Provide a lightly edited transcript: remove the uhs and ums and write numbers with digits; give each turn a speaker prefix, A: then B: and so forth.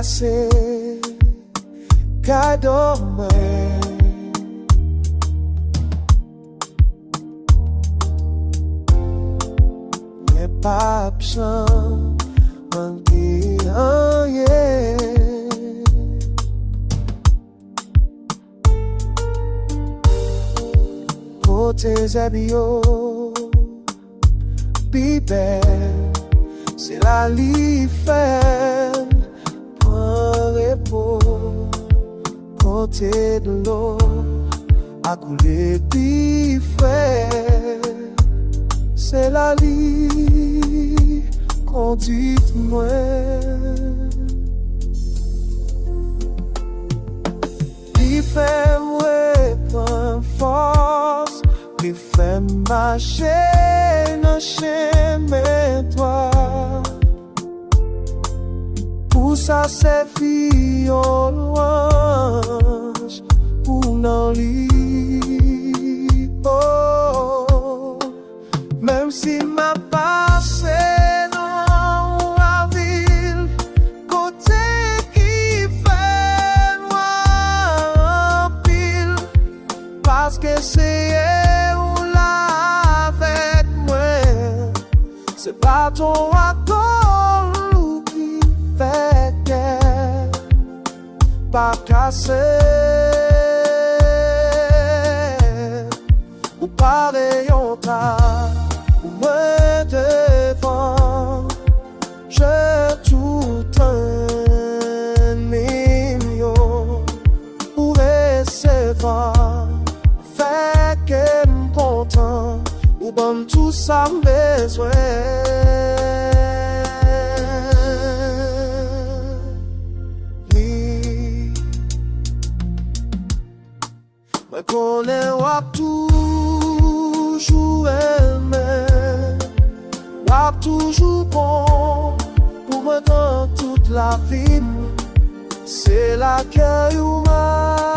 A: Se Gadò Mwen. Mwen pa chan manke anye. Pwoteje biyo bi bel, c'est la li fèm pran repos. Pote de l'eau a coulé bi frais, c'est la li conduite mwen. Li fè mwen pran force, li fè marcher nan chemin droit. Pour ça c'est fi au louange pour nan li. Oh, même si ma passé dans la ville, côté qui fait noir en pile, parce que Seyè ou la avec moi, c'est pas ton attend qui fait guerre, pas cassé ou pareil en tas, ou moins devant, je tout un million pour recevoir, fait que m'content, ou bon tout ça besoin. Mwen konen wap toujou elmen, wap toujou bon pou mwen dans toute la vie. C'est la kè ou ma